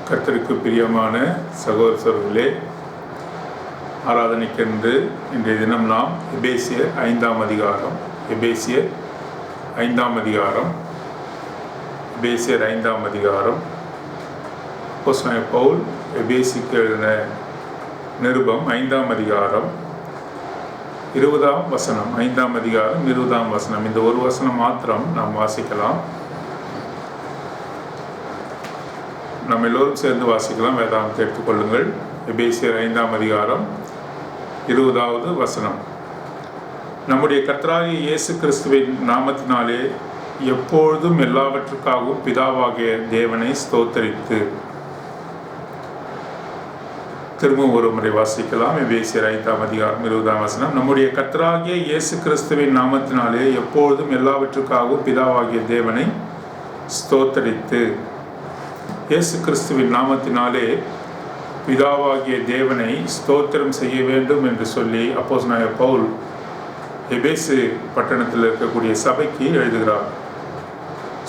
கர்த்தருக்கு பிரியமான சகோதரர்களே, ஆராதனைக்கென்று இன்றைய தினம் நாம் எபேசியர் 5ஆம் அதிகாரம் எபேசியர் 5ஆம் அதிகாரம் அப்போஸ்தலனாகிய பவுல் எபேசிக்கு எழுதின நிருபம் 5ஆம் அதிகாரம் 20ஆம் வசனம். 5ஆம் அதிகாரம் 20ஆம் வசனம். இந்த ஒரு வசனம் மாத்திரம் நாம் வாசிக்கலாம். நம்ம எல்லோரும் சேர்ந்து வாசிக்கலாம். வேதாகமத்தை எடுத்துக்கொள்ளுங்கள். எபேசியர் 5ஆம் அதிகாரம் 20வது வசனம். நம்முடைய கர்த்தராகிய இயேசு கிறிஸ்துவின் நாமத்தினாலே எப்பொழுதும் எல்லாவற்றுக்காகவும் பிதாவாகிய தேவனை ஸ்தோத்தரித்து. திரும்பவும் ஒரு முறை வாசிக்கலாம். எபேசியர் 5ஆம் அதிகாரம் 20ஆம் வசனம். நம்முடைய கர்த்தராகிய இயேசு கிறிஸ்துவின் நாமத்தினாலே எப்பொழுதும் எல்லாவற்றுக்காகவும் பிதாவாகிய தேவனை ஸ்தோத்தரித்து. இயேசு கிறிஸ்துவின் நாமத்தினாலே பிதாவாகிய தேவனை ஸ்தோத்திரம் செய்ய வேண்டும் என்று சொல்லி அப்போஸ்தலனாகிய பவுல் எபேசு பட்டணத்தில் இருக்கக்கூடிய சபைக்கு எழுதுகிறார்.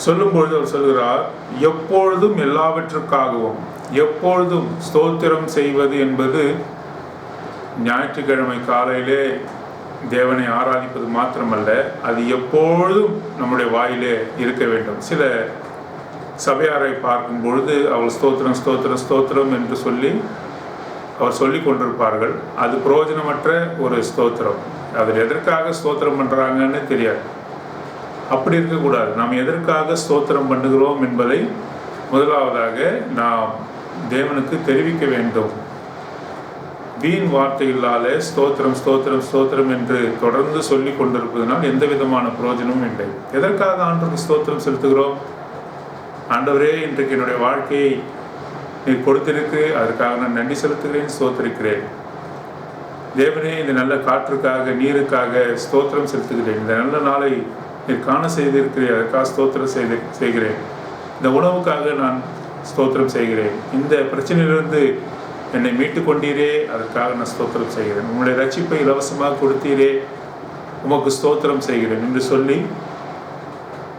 சொல்லும்பொழுது அவர் சொல்கிறார், எப்பொழுதும் எல்லாவற்றுக்காகவும். எப்பொழுதும் ஸ்தோத்திரம் செய்வது என்பது ஞாயிற்றுக்கிழமை காலையிலே தேவனை ஆராதிப்பது மாத்திரமல்ல, அது எப்பொழுதும் நம்முடைய வாயிலே இருக்க வேண்டும். சில சபையாரை பார்க்கும் பொழுது அவர் ஸ்தோத்திரம் ஸ்தோத்திரம் ஸ்தோத்திரம் என்று சொல்லி அவர் சொல்லி கொண்டிருப்பார்கள். அது பிரயோஜனமற்ற ஒரு ஸ்தோத்திரம். அதில் எதற்காக ஸ்தோத்திரம் பண்ணுறாங்கன்னு தெரியாது. அப்படி இருக்கக்கூடாது. நாம் எதற்காக ஸ்தோத்திரம் பண்ணுகிறோம் என்பதை முதலாவதாக நாம் தேவனுக்கு தெரிவிக்க வேண்டும். வீண் வார்த்தைகளாலே ஸ்தோத்திரம் ஸ்தோத்திரம் ஸ்தோத்திரம் என்று தொடர்ந்து சொல்லி கொண்டிருப்பதனால் எந்த விதமான பிரயோஜனமும் இல்லை. எதற்காக ஆண்டவருக்கு ஸ்தோத்திரம் செலுத்துகிறோம்? ஆண்டவரே, இன்றைக்கு என்னுடைய வாழ்க்கையை நீர் கொடுத்திருக்கு, அதற்காக நான் நன்றி செலுத்துகிறேன், ஸ்தோத்திரிக்கிறேன். தேவனே, இந்த நல்ல காற்றுக்காக நீருக்காக ஸ்தோத்திரம் செலுத்துகிறேன். இந்த நல்ல நாளை நீர் காண செய்திருக்கிறேன், அதற்காக ஸ்தோத்திரம் செய்கிறேன். இந்த உணவுக்காக நான் ஸ்தோத்திரம் செய்கிறேன். இந்த பிரச்சனையிலிருந்து என்னை மீட்டு கொண்டீரே, அதற்காக நான் ஸ்தோத்திரம் செய்கிறேன். உங்களுடைய ரட்சிப்பை இலவசமாக கொடுத்தீரே, உமக்கு ஸ்தோத்திரம் செய்கிறேன் என்று சொல்லி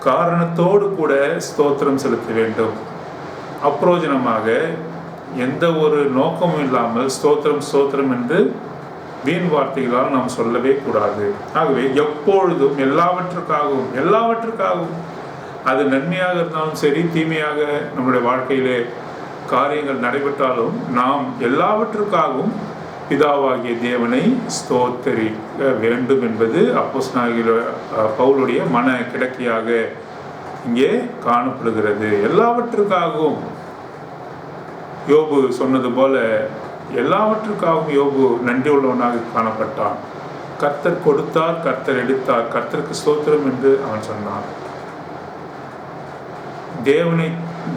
காரணத்தோடு கூட ஸ்தோத்திரம் செலுத்த வேண்டும். அப்பிரோஜனமாக எந்த ஒரு நோக்கமும் இல்லாமல் ஸ்தோத்திரம் ஸ்தோத்திரம் என்று வீண் வார்த்தைகளால் நாம் சொல்லவே கூடாது. ஆகவே எப்பொழுதும் எல்லாவற்றுக்காகவும் அது நன்மையாக இருந்தாலும் சரி, தீமையாக நம்முடைய வாழ்க்கையிலே காரியங்கள் நடைபெற்றாலும் நாம் எல்லாவற்றுக்காகவும் பிதாவாகிய தேவனை ஸ்தோத்தரிக்க வேண்டும் என்பது அப்போஸ்தலனாகிய பவுலுடைய மன கிடக்கையாக இங்கே காணப்படுகிறது. எல்லாவற்றுக்காகவும் யோபு சொன்னது போல எல்லாவற்றுக்காகவும் யோபு நன்றி உள்ளவனாக காணப்பட்டான். கர்த்தர் கொடுத்தார், கர்த்தர் எடுத்தார், கர்த்தருக்கு ஸ்தோத்திரம் என்று அவன் சொன்னான்.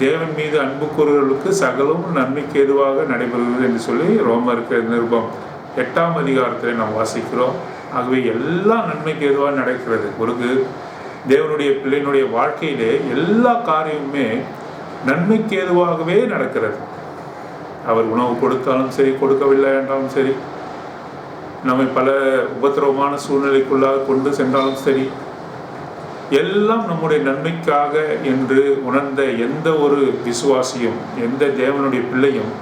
தேவன் மீது அன்பு கூறுவர்களுக்கு சகலமும் நன்மைக்கு ஏதுவாக நடைபெறுகிறது என்று சொல்லி ரோமருக்கு நிருபம் 8ஆம் அதிகாரத்தில் நாம் வாசிக்கிறோம். ஆகவே எல்லா நன்மைக்கு ஏதுவாக நடக்கிறது. ஒரு தேவனுடைய பிள்ளையினுடைய வாழ்க்கையிலே எல்லா காரியமுமே நன்மைக்கு ஏதுவாகவே நடக்கிறது. அவர் உணவு கொடுத்தாலும் சரி, கொடுக்கவில்லை என்றாலும் சரி, நம்மை பல உபத்திரவமான சூழ்நிலைக்குள்ளாக கொண்டு சென்றாலும் சரி, எல்லாம் நம்முடைய நன்மைக்காக என்று உணர்ந்த எந்த ஒரு விசுவாசியும், எந்த தேவனுடைய பிள்ளையும்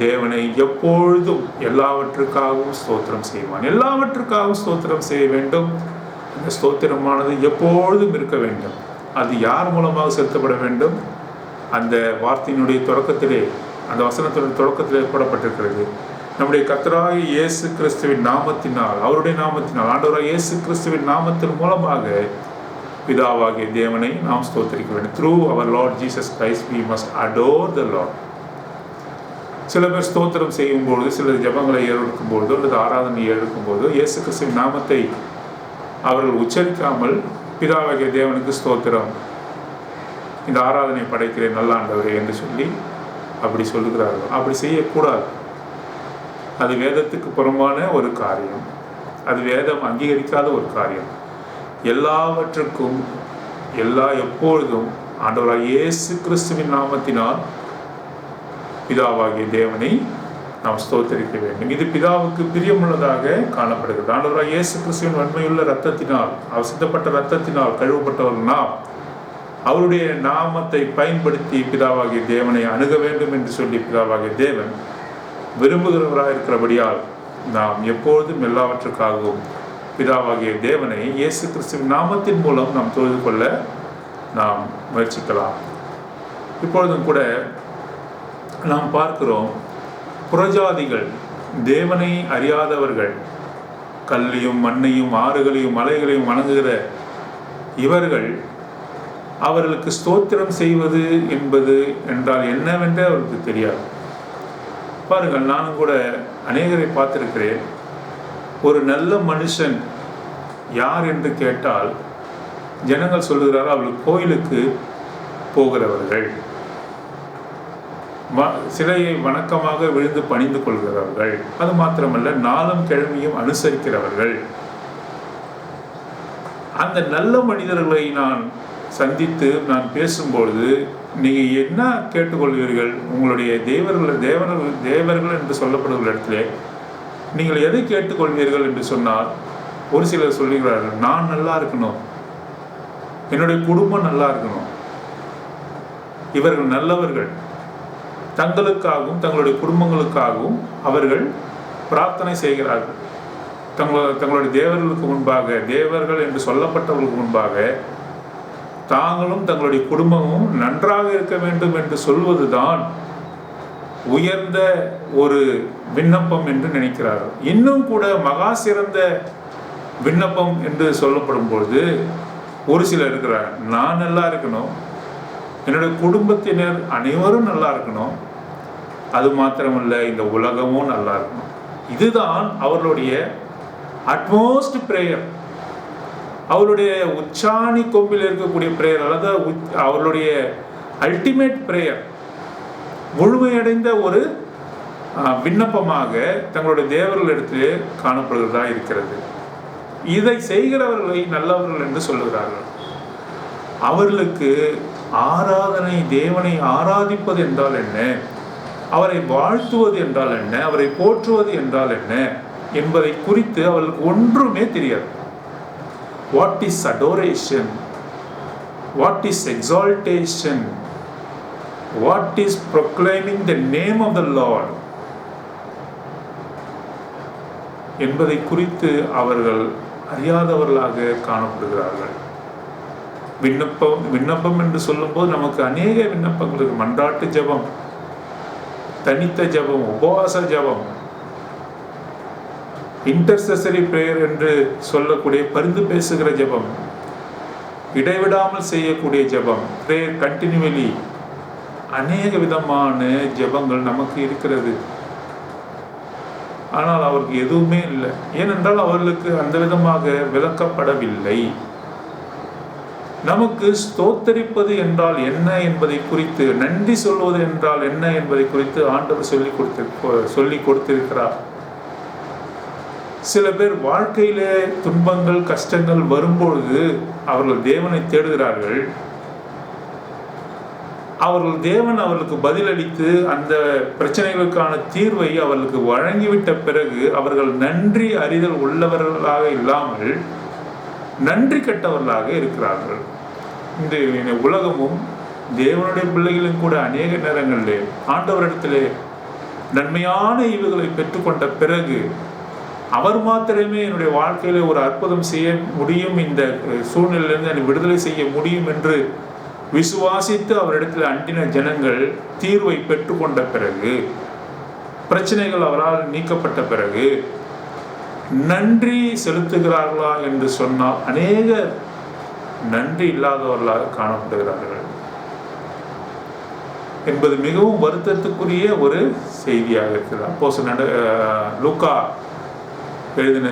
தேவனை எப்பொழுதும் எல்லாவற்றுக்காகவும் ஸ்தோத்திரம் செய்வான். எல்லாவற்றுக்காகவும் ஸ்தோத்திரம் செய்ய வேண்டும். அந்த ஸ்தோத்திரமானது எப்பொழுதும் இருக்க வேண்டும். அது யார் மூலமாக செலுத்தப்பட வேண்டும்? அந்த வார்த்தையினுடைய தொடக்கத்திலே, அந்த வசனத்தினுடைய தொடக்கத்திலே போடப்பட்டிருக்கிறது. நம்முடைய கர்த்தராகிய இயேசு கிறிஸ்துவின் நாமத்தினால், அவருடைய நாமத்தினால், ஆண்டவராகிய இயேசு கிறிஸ்துவின் நாமத்தின் மூலமாக பிதாவாகிய தேவனை நாம் ஸ்தோத்திரிக்க வேண்டும். Through our Lord Jesus Christ we must adore the Lord. சில பேர் ஸ்தோத்திரம் செய்யும்போது, சில ஜெபங்களை ஏறெடுக்கும்போது அல்லது ஆராதனை ஏறெடுக்கும்போது இயேசு கிறிஸ்துவின் நாமத்தை அவர்கள் உச்சரிக்காமல் பிதாவாகிய தேவனுக்கு ஸ்தோத்திரம், இந்த ஆராதனை படைக்கிறேன் நல்ல ஆண்டவரே என்று சொல்லி அப்படி சொல்லுகிறார்கள். அப்படி செய்யக்கூடாது. அது வேதத்துக்கு புறம்பான ஒரு காரியம். அது வேதம் அங்கீகரிக்காத ஒரு காரியம். எல்லாவற்றுக்கும் எப்பொழுதும் ஆண்டவராகிய இயேசு கிறிஸ்துவின் நாமத்தினால் பிதாவாகிய தேவனை நாம் ஸ்தோத்தரிக்க வேண்டும். இது பிதாவுக்கு பிரியமுள்ளதாக காணப்படுகிறது. ஆண்டவராகிய இயேசு கிறிஸ்துவின் வன்மையுள்ள இரத்தத்தினால், அவர் சிந்தப்பட்ட இரத்தத்தினால் கழுவப்பட்டவர்கள் நாம் அவருடைய நாமத்தை பயன்படுத்தி பிதாவாகிய தேவனை அணுக வேண்டும் என்று சொல்லி பிதாவாகிய தேவன் விரும்புகிறவராக இருக்கிறபடியால் நாம் எப்பொழுதும் எல்லாவற்றுக்காகவும் பிதாவாகிய தேவனை இயேசு கிறிஸ்துவின் நாமத்தின் மூலம் நாம் தொழுது கொள்ள நாம் முயற்சிக்கலாம். இப்பொழுதும் கூட நாம் பார்க்கிறோம், புறஜாதிகள், தேவனை அறியாதவர்கள், கல்லையும் மண்ணையும் ஆறுகளையும் மலைகளையும் வணங்குகிற இவர்கள் அவர்களுக்கு ஸ்தோத்திரம் செய்வது என்பது என்றால் என்னவென்றே அவருக்கு தெரியாது. பாருங்கள், நானும் கூட அநேகரை பார்த்திருக்கிறேன். ஒரு நல்ல மனுஷன் யார் என்று கேட்டால் ஜனங்கள் சொல்லுகிறார்கள், அவர்கள் கோயிலுக்கு போகிறவர்கள், சிலையை வணக்கமாக விழுந்து பணிந்து கொள்கிறவர்கள், அது மாத்திரமல்ல நாளும் கிழமையும் அனுசரிக்கிறவர்கள். அந்த நல்ல மனிதர்களை நான் சந்தித்து நான் பேசும்பொழுது நீங்கள் என்ன கேட்டுக்கொள்வீர்கள்? உங்களுடைய தேவர்கள் என்று சொல்லப்படுகிற இடத்துல நீங்கள் எதை கேட்டுக்கொள்வீர்கள் என்று சொன்னால், ஒரு சிலர் சொல்லுகிறார்கள், நான் நல்லா இருக்கணும், என்னுடைய குடும்பம் நல்லா இருக்கணும். இவர்கள் நல்லவர்கள், தங்களுக்காகவும் தங்களுடைய குடும்பங்களுக்காகவும் அவர்கள் பிரார்த்தனை செய்கிறார்கள். தங்களுடைய தேவர்களுக்கு முன்பாக, தேவர்கள் என்று சொல்லப்பட்டவர்களுக்கு முன்பாக தாங்களும் தங்களுடைய குடும்பமும் நன்றாக இருக்க வேண்டும் என்று சொல்வதுதான் உயர்ந்த ஒரு விண்ணப்பம் என்று நினைக்கிறார்கள். இன்னும் கூட மகா சிறந்த விண்ணப்பம் என்று சொல்லப்படும் பொழுது ஒரு சிலர் இருக்கிறார், நான் நல்லா இருக்கணும், என்னுடைய குடும்பத்தினர் அனைவரும் நல்லா இருக்கணும், அது மாத்திரமல்ல இந்த உலகமும் நல்லா இருக்கணும். இதுதான் அவர்களுடைய அட்மோஸ்ட் பிரேயர், அவருடைய உச்சாணி கொம்பில் இருக்கக்கூடிய பிரேயர், அல்லது அவர்களுடைய அல்டிமேட் பிரேயர், முழுமையடைந்த ஒரு விண்ணப்பமாக தங்களுடைய தேவர்களிடத்திலே காணப்படுகிறதா இருக்கிறது. இதை செய்கிறவர்களை நல்லவர்கள் என்று சொல்லுகிறார்கள். அவர்களுக்கு ஆராதனை, தேவனை ஆராதிப்பது என்றால் என்ன, அவரை வாழ்த்துவது என்றால் என்ன, அவரை போற்றுவது என்றால் என்ன என்பதை குறித்து அவர்களுக்கு ஒன்றுமே தெரியாது. What is adoration? What is exaltation? What is proclaiming the name of the Lord? என்பதை குறித்து அவர்கள் அறியாதவர்களாக காணப்படுகிறார்கள். விண்ணப்பம் என்று சொல்லும்போது நமக்கு அநேக விண்ணப்பங்களுக்கு, மன்றாட்டு ஜெபம், தனித்த ஜெபம், உபவாச ஜெபம், இன்டர்செசரி பிரேயர் என்று சொல்லக்கூடிய பரிந்து பேசுகிற ஜெபம், இடைவிடாமல் செய்யக்கூடிய ஜெபம், பிரேயர் கண்டினியூவலி, அநேக விதமான ஜெபங்கள் நமக்கு இருக்கிறது. ஆனால் அவருக்கு எதுவுமே இல்லை. ஏனென்றால் அவர்களுக்கு அந்த விதமாக விளக்கப்படவில்லை. நமக்கு ஸ்தோத்தரிப்பது என்றால் என்ன என்பதை குறித்து, நன்றி சொல்வது என்றால் என்ன என்பதை குறித்து ஆண்டவர் சொல்லி கொடுத்திருக்கிறார். சில பேர் வாழ்க்கையிலே துன்பங்கள், கஷ்டங்கள் வரும்பொழுது அவர்கள் தேவனை தேடுகிறார்கள். தேவன் அவர்களுக்கு பதிலளித்து அந்த பிரச்சனைகளுக்கான தீர்வை அவர்களுக்கு வழங்கிவிட்ட பிறகு அவர்கள் நன்றி அறிதல் உள்ளவர்களாக இல்லாமல் நன்றி கெட்டவர்களாக இருக்கிறார்கள். இந்த உலகமும் தேவனுடைய பிள்ளைகளும் கூட அநேக நேரங்களிலே ஆண்டவரிடத்திலே நன்மையான ஈவுகளை பெற்றுக்கொண்ட பிறகு அவர் மாத்திரமே என்னுடைய வாழ்க்கையில ஒரு அற்புதம் செய்ய முடியும், இந்த சூழ்நிலையிலிருந்து என்னை விடுதலை செய்ய முடியும் என்று விசுவாசித்து அவரிடத்தில் அண்டின ஜனங்கள் தீர்வை பெற்றுக்கொண்ட பிறகு, பிரச்சனைகள் அவரால் நீக்கப்பட்ட பிறகு நன்றி செலுத்துகிறார்களா என்று சொன்னால் அநேக நன்றி இல்லாதவர்களாக காணப்படுகிறார்கள் என்பது மிகவும் வருத்தத்துக்குரிய ஒரு செய்தியாக இருக்கிறது. அப்போஸ்தலன் லூக்கா எழுதின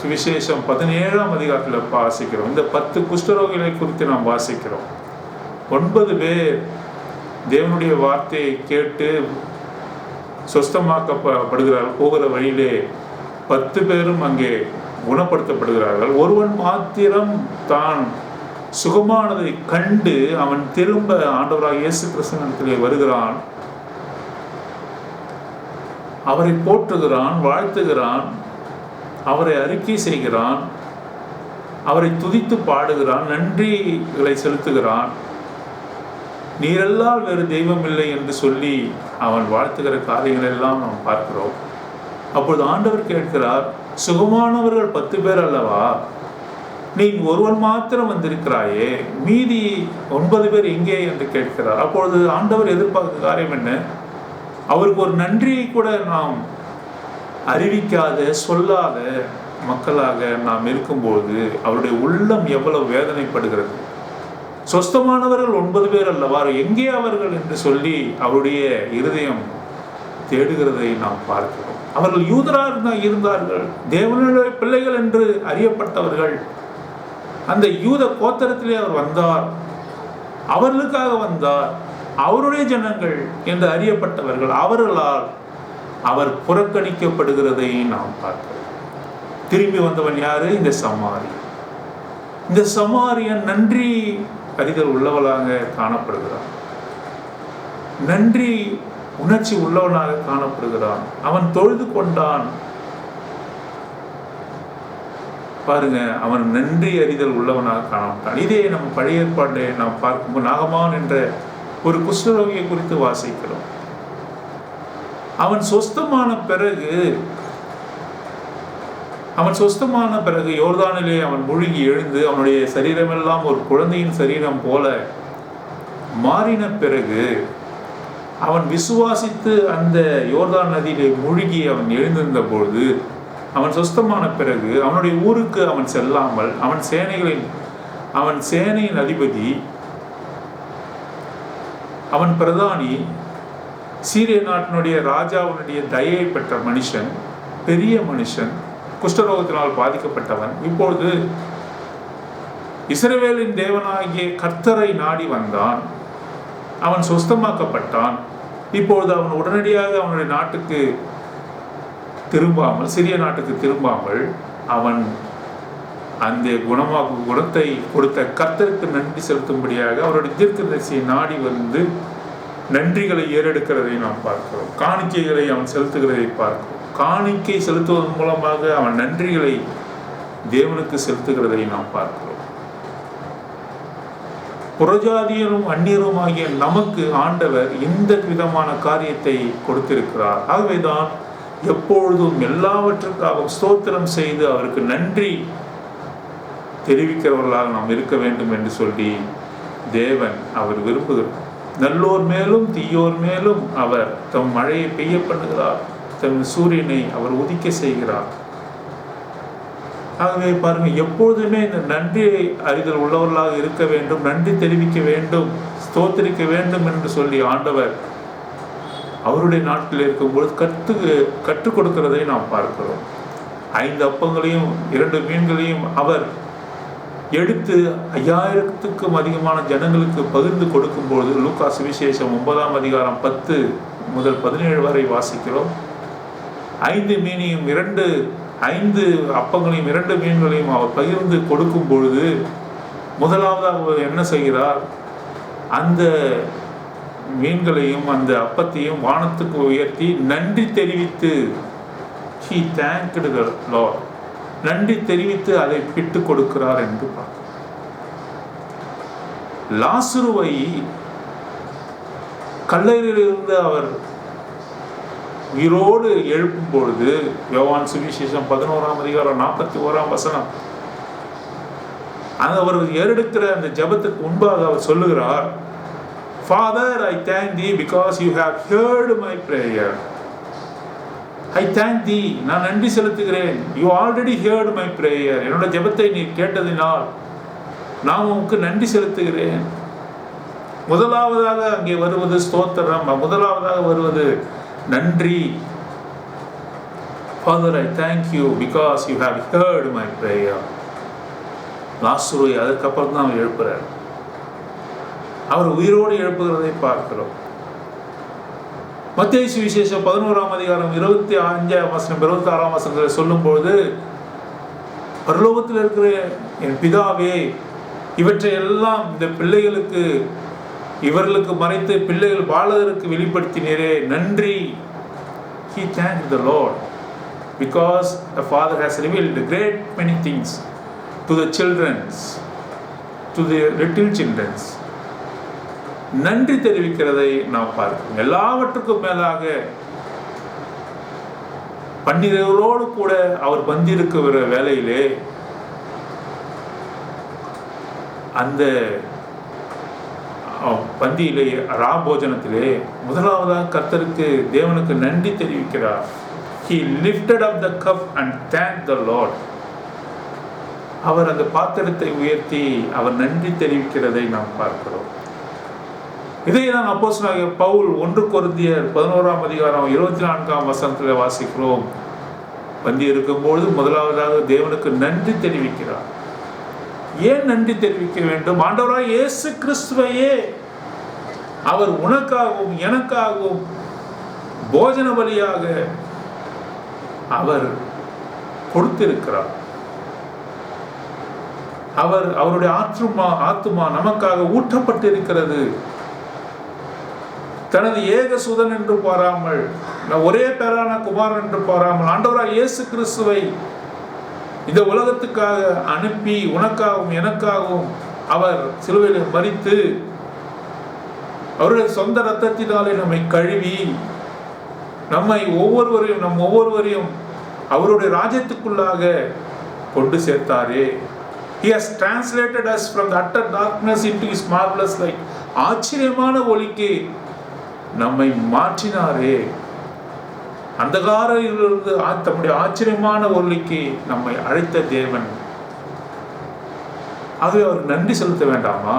சுவிசேஷம் 17ஆம் அதிகாரத்தில் வாசிக்கிறோம். இந்த 10 குஷ்டரோகிகளை குறித்து நாம் வாசிக்கிறோம். 9 பேர் தேவனுடைய வார்த்தையை கேட்டு சொஸ்தமாக்கப்படுகிறார்கள். போகிற வழியிலே 10 பேரும் அங்கே குணப்படுத்தப்படுகிறார்கள். ஒருவன் மாத்திரம் தான் சுகமானதை கண்டு அவன் திரும்ப ஆண்டவராக இயேசு கிறிஸ்துவிடத்திலே வருகிறான். அவரை போற்றுகிறான், வாழ்த்துகிறான், அவரை அறிக்கை செய்கிறான், அவரை துதித்து பாடுகிறான், நன்றிகளை செலுத்துகிறான். நீரெல்லாம் வேறு தெய்வம் இல்லை என்று சொல்லி அவன் வாழ்த்துகிற காரியங்கள் எல்லாம் நாம் பார்க்கிறோம். அப்பொழுது ஆண்டவர் கேட்கிறார், சுகமானவர்கள் 10 பேர் அல்லவா, நீ ஒருவன் மாத்திரம் வந்திருக்கிறாயே, மீதி 9 பேர் எங்கே என்று கேட்கிறார். அப்பொழுது ஆண்டவர் எதிர்பார்க்க காரியம் என்ன? அவருக்கு ஒரு நன்றியை கூட நாம் அறிவிக்காத சொல்லாத மக்களாக நாம் இருக்கும்போது அவருடைய உள்ளம் எவ்வளவு வேதனைப்படுகிறது. சொஸ்தமானவர்கள் 9 பேர் அல்லவா, எங்கே அவர்கள் என்று சொல்லி அவருடைய இருதயம் தேடுகிறதை நாம் பார்க்கிறோம். அவர்கள் யூதராக இருந்தார்கள், தேவனுடைய பிள்ளைகள் என்று அறியப்பட்டவர்கள். அந்த யூத கோத்திரத்திலே அவர் வந்தார், அவர்களுக்காக வந்தார், அவருடைய ஜனங்கள் என்று அறியப்பட்டவர்கள். அவர்களால் அவர் புறக்கணிக்கப்படுகிறதை நாம் பார்க்கிறோம். திரும்பி வந்தவன் யாரு? இந்த சமாரி. இந்த சமாரியன் நன்றி அறிதல் உள்ளவளாக காணப்படுகிறான், நன்றி உணர்ச்சி உள்ளவனாக காணப்படுகிறான். அவன் தொழுது கொண்டான். பாருங்க, அவன் நன்றி அறிதல் உள்ளவனாக காணப்பட்டான். இதே நம்ம பழைய ஏற்பாட்டை நாம் பார்க்கும்போது நாகமான் என்ற ஒரு குஷ்டரோகியை குறித்து வாசிக்கிறோம். அவன் சொஸ்தமான பிறகு யோர்தானிலே அவன் மூழ்கி எழுந்து அவனுடைய சரீரமெல்லாம் ஒரு குழந்தையின் சரீரம் போல மாறின பிறகு அவன் விசுவாசித்து அந்த யோர்தான் நதியிலே மூழ்கி அவன் எழுந்திருந்த பொழுது, அவன் சொஸ்தமான பிறகு அவனுடைய ஊருக்கு அவன் செல்லாமல் அவன் சேனையின் அதிபதி, அவன் பிரதானி, சீரிய நாட்டினுடைய ராஜாவுடைய தயையை பெற்ற மனுஷன், பெரிய மனுஷன், குஷ்டரோகத்தினால் பாதிக்கப்பட்டவன், இப்பொழுது இஸ்ரவேலின் தேவனாகிய கர்த்தரை நாடி வந்தான். அவன் சொஸ்தமாக்கப்பட்டான். இப்பொழுது அவன் உடனடியாக அவனுடைய நாட்டுக்கு திரும்பாமல், சிறிய நாட்டுக்கு திரும்பாமல், அவன் அந்த குணத்தை கொடுத்த கர்த்தருக்கு நன்றி செலுத்தும்படியாக அவருடைய தீர்க்கதரிசியை நாடி வந்து நன்றிகளை ஏறெடுக்கிறதை நாம் பார்க்கிறோம். காணிக்கைகளை அவன் செலுத்துகிறதை பார்க்கிறோம். காணிக்கை செலுத்துவதன் மூலமாக அவன் நன்றிகளை தேவனுக்கு செலுத்துகிறதை நாம் பார்க்கிறோம். புறஜாதியரும் அந்நியரும் ஆகிய நமக்கு ஆண்டவர் இந்த விதமான காரியத்தை கொடுத்திருக்கிறார். ஆகவேதான் எப்பொழுதும் எல்லாவற்றுக்காகவும் ஸ்தோத்திரம் செய்து அவருக்கு நன்றி தெரிவிக்கிறவர்களாக நாம் இருக்க வேண்டும் என்று சொல்லி தேவன் அவர் விரும்புகிறார். நல்லோர் மேலும் தீயோர் மேலும் அவர் தம் மழையை பெய்ய பண்ணுகிறார், தம் சூரியனை அவர் உதிக்க செய்கிறார். ஆகவே பாருங்க, எப்பொழுதுமே இந்த நன்றி அறிதல் உள்ளவர்களாக இருக்க வேண்டும், நன்றி தெரிவிக்க வேண்டும், ஸ்தோத்திரிக்க வேண்டும் என்று சொல்லி ஆண்டவர் அவருடைய நாட்டில் இருக்கும்பொழுது கற்றுக் கொடுக்கிறதை நாம் பார்க்கிறோம். 5 அப்பங்களையும் 2 மீன்களையும் அவர் எடுத்து 5000க்கும் அதிகமான ஜனங்களுக்கு பகிர்ந்து கொடுக்கும்போது, லூக்கா சுவிசேஷம் 9ஆம் அதிகாரம் 10 முதல் 17 வரை வாசிக்கிறோம். 5 அப்பங்களையும் 2 மீன்களையும் அவர் பகிர்ந்து கொடுக்கும் பொழுது, முதலாவதாக அவர் என்ன செய்கிறார்? அந்த மீன்களையும் அந்த அப்பத்தையும் வானத்துக்கு உயர்த்தி நன்றி தெரிவித்து, he thanked the Lord, நன்றி தெரிவித்து அதை பிட்டு கொடுக்கிறார் என்று பார்க்கிறோம். லாசருவை கல்லறையிலிருந்து அவர் உயிரோடு எழுப்பும் பொழுது, யோவான் சுவிசேஷம் 11ஆம் அதிகாரம் 41ஆம் வசனம், அவர் ஏறெடுக்கிற அந்த ஜெபத்துக்கு முன்பாக அவர் சொல்லுகிறார், Father, I thank thee because you have heard my prayer. I thank thee, நான் நன்றி செலுத்துகிறேன். You already heard my prayer. என்னோட ஜெபத்தை நீ கேட்டதினால் நான் உனக்கு நன்றி செலுத்துகிறேன். முதலாவதாக அங்கே வருவது ஸ்தோத்திரம், முதலாவதாக வருவது நன்றி. Father, I thank you because you have heard my prayer. லாசருவை அதற்கப்புறம் தான் அவர் எழுப்புறார். அவர் உயிரோடு எழுப்புகிறதை பார்க்கிறோம். மத்தேயு சுவிசேஷம் 11ஆம் அதிகாரம் 25ஆம் வசனம் 26ஆம் வசனத்தில் சொல்லும்போது, பரலோகத்தில் இருக்கிற என் பிதாவே, இவற்றை எல்லாம் இந்த பிள்ளைகளுக்கு இவர்களுக்கு மறைத்து பிள்ளைகள் பாலகருக்கு வெளிப்படுத்தினீரே, நன்றி. He thanked the Lord because the Father has revealed great many things to the children, to the little children. நன்றி தெரிவிக்கிறதை நாம் பார்க்கிறோம். எல்லாவற்றுக்கும் மேலாக பன்னிரவரோடு கூட அவர் வந்திருக்கிற வேளையிலே அந்த பந்தியிலே ராபோஜனத்திலே முதலாவதாக கர்த்தருக்கு தேவனுக்கு நன்றி தெரிவிக்கிறார். He lifted up the cup and thanked the Lord. அவர் அந்த பாத்திரத்தை உயர்த்தி அவர் நன்றி தெரிவிக்கிறதை நாம் பார்க்கிறோம். இதை நான் அப்போஸ்தலனாகிய பவுல் 1 கொரிந்தியர் 11ஆம் அதிகாரம் 24ஆம் வசனத்தில் வாசிக்கிறோம். பந்தி இருக்கும்போது முதலாவதாக தேவனுக்கு நன்றி தெரிவிக்கிறார். ஏன் நன்றி தெரிவிக்க வேண்டும்? ஆண்டவராய் இயேசு கிறிஸ்துவையே அவர் உனக்காகவும் எனக்காகவும் போஜன பலியாக அவர் கொடுத்திருக்கிறார். அவருடைய ஆத்துமா நமக்காக ஊற்றப்பட்டிருக்கிறது. தனது ஏக சுதன் என்று பாராமல், ஒரே பேரான குமாரன் என்று பாராமல் ஆண்டவராய் இயேசு கிறிஸ்துவை இந்த உலகத்துக்காக அனுப்பி உனக்காகவும் எனக்காகவும் அவர் சிலுவையில் மரித்து அவருடைய சொந்த இரத்தத்தினாலே நம்மை கழுவி நம் ஒவ்வொருவரையும் அவருடைய ராஜ்யத்துக்குள்ளாக கொண்டு சேர்த்தாரே. He has translated us from the utter darkness into his marvelous light. ஆச்சரியமான ஒளிக்கு நம்மை மாற்றினாரே. அந்தகாரிலிருந்து தம்முடைய ஆச்சரியமான ஒளிக்கு நம்மை அழைத்த தேவன். ஆகவே அவருக்கு நன்றி செலுத்த வேண்டாமா?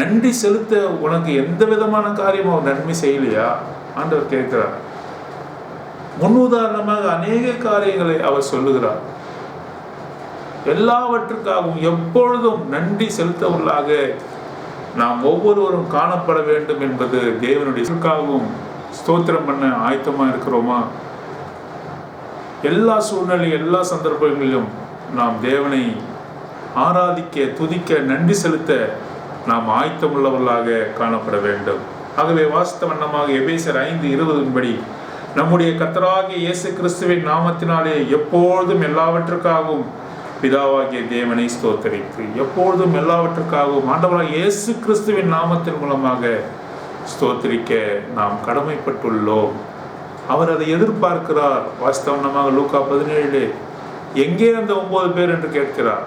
நன்றி செலுத்த உனக்கு எந்த விதமான காரியமும் அவர் நன்மை செய்யலையா? ஆண்டவர் கேட்கிறார். முன்னுதாரணமாக அநேக காரியங்களை அவர் சொல்லுகிறார். எல்லாவற்றுக்காகவும் எப்பொழுதும் நன்றி செலுத்தவர்களாக நாம் ஒவ்வொருவரும் காணப்பட வேண்டும் என்பது தேவனுடைய ஸ்தோத்திரம் பண்ண ஆயத்தமா இருக்கிறோமா? எல்லா சூழ்நிலை எல்லா சந்தர்ப்பங்களிலும் நாம் தேவனை ஆராதிக்க துதிக்க நன்றி செலுத்த நாம் ஆயத்தமுள்ளவர்களாக காணப்பட வேண்டும். ஆகவே வாசித்த வண்ணமாக எபேசியர் 5:20 நம்முடைய கர்த்தராகிய இயேசு கிறிஸ்துவின் நாமத்தினாலே எப்பொழுதும் எல்லாவற்றுக்காகவும் பிதாவாகிய தேவனை ஸ்தோத்தரித்து, எப்பொழுதும் எல்லாவற்றுக்காகவும் ஆண்டவராகிய இயேசு கிறிஸ்துவின் நாமத்தின் மூலமாக ஸ்தோத்திரிக்க நாம் கடமைப்பட்டுள்ளோம். அவர் அதை எதிர்பார்க்கிறார். வாஸ்தவனமாக லூக்கா 17 எங்கே அந்த 9 பேர் என்று கேட்கிறார்.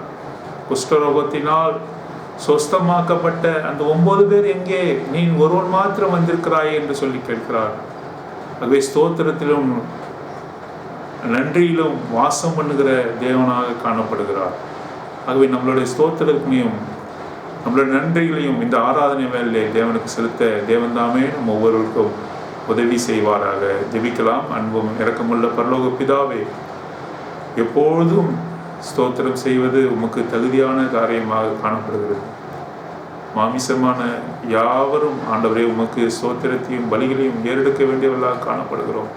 குஷ்டரோகத்தினால் சொஸ்தமாக்கப்பட்ட அந்த 9 பேர் எங்கே? நீ ஒருவன் மாத்திரம் வந்திருக்கிறாயே என்று சொல்லி கேட்கிறார். ஆகவே ஸ்தோத்திரத்திலும் நன்றியிலும் வாசம் பண்ணுகிற தேவனாக காணப்படுகிறார். ஆகவே நம்மளுடைய ஸ்தோத்திரத்தையும் நம்மளுடைய நன்றிகளையும் இந்த ஆராதனை வேலையிலே தேவனுக்கு செலுத்த தேவன் தாமே நம்ம ஒவ்வொருவருக்கும் உதவி செய்வாராக. ஜெபிக்கலாம். அன்பும் இரக்கமுள்ள பரலோக பிதாவே, எப்பொழுதும் ஸ்தோத்திரம் செய்வது உமக்கு தகுதியான காரியமாக காணப்படுகிறது. மாமிசமான யாவரும் ஆண்டவரே உமக்கு ஸ்தோத்திரத்தையும் பலிகளையும் ஏறெடுக்க வேண்டியவர்களாக காணப்படுகிறோம்.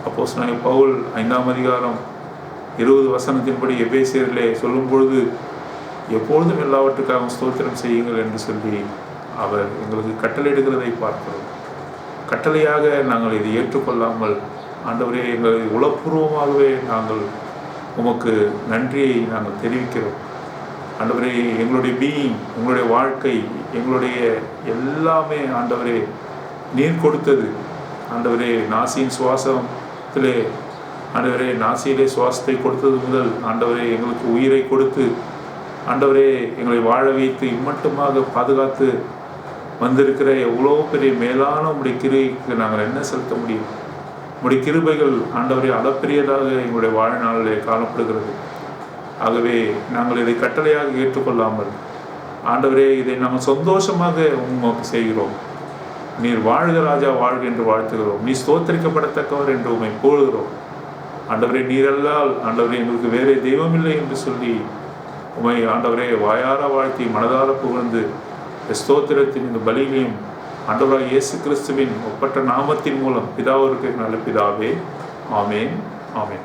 அப்போஸ்தலனாகிய பவுல் 5ஆம் அதிகாரம் 20 வசனத்தின்படி எபேசியரிலே சொல்லும் பொழுது எப்பொழுதும் எல்லாவற்றுக்காகவும் ஸ்தோத்திரம் செய்யுங்கள் என்று சொல்லி அவர் எங்களுக்கு கட்டளையிடுகிறதை பார்க்கிறோம். கட்டளையாக நாங்கள் இதை ஏற்றுக்கொள்ளாமல் ஆண்டவரே எங்களை உளப்பூர்வமாகவே நாங்கள் உமக்கு நன்றியை நாங்கள் தெரிவிக்கிறோம். ஆண்டவரே எங்களுடைய பீயிங், எங்களுடைய வாழ்க்கை, எங்களுடைய எல்லாமே ஆண்டவரே நீர் கொடுத்தது. ஆண்டவரே நாசியின் சுவாசத்திலே ஆண்டவரே நாசியிலே சுவாசத்தை கொடுத்தது முதல் ஆண்டவரே எங்களுக்கு உயிரை கொடுத்து ஆண்டவரே எங்களை வாழ வைத்து இம்மட்டுமாக பாதுகாத்து வந்திருக்கிற எவ்வளோ பெரிய மேலான உம்முடைய கிருபைக்கு நாங்கள் என்ன செலுத்த முடியும்? உம்முடைய கிருபைகள் ஆண்டவரே அளப்பெரியதாக எங்களுடைய வாழ்நாளிலே காணப்படுகிறது. ஆகவே நாங்கள் இதை கட்டளையாக ஏற்றுக்கொள்ளாமல் ஆண்டவரே இதை நாங்கள் சந்தோஷமாக உமக்கு செய்கிறோம். நீர் வாழ்க ராஜா வாழ்க என்று வாழ்த்துகிறோம். நீ ஸ்தோத்தரிக்கப்படத்தக்கவர் என்று உம்மை போடுகிறோம். ஆண்டவரே நீரல்லால் ஆண்டவரே எங்களுக்கு வேறே தெய்வம் இல்லை என்று சொல்லி உம்மை ஆண்டவரே வாயார வாழ்த்தி மனதார புகழ்ந்து ஸ்தோத்திரத்தின் இந்த பலிகளையும் ஆண்டவராகிய இயேசு கிறிஸ்துவின் ஒப்பற்ற நாமத்தின் மூலம் பிதாவிற்கு நல்ல பிதாவே. ஆமேன், ஆமேன்.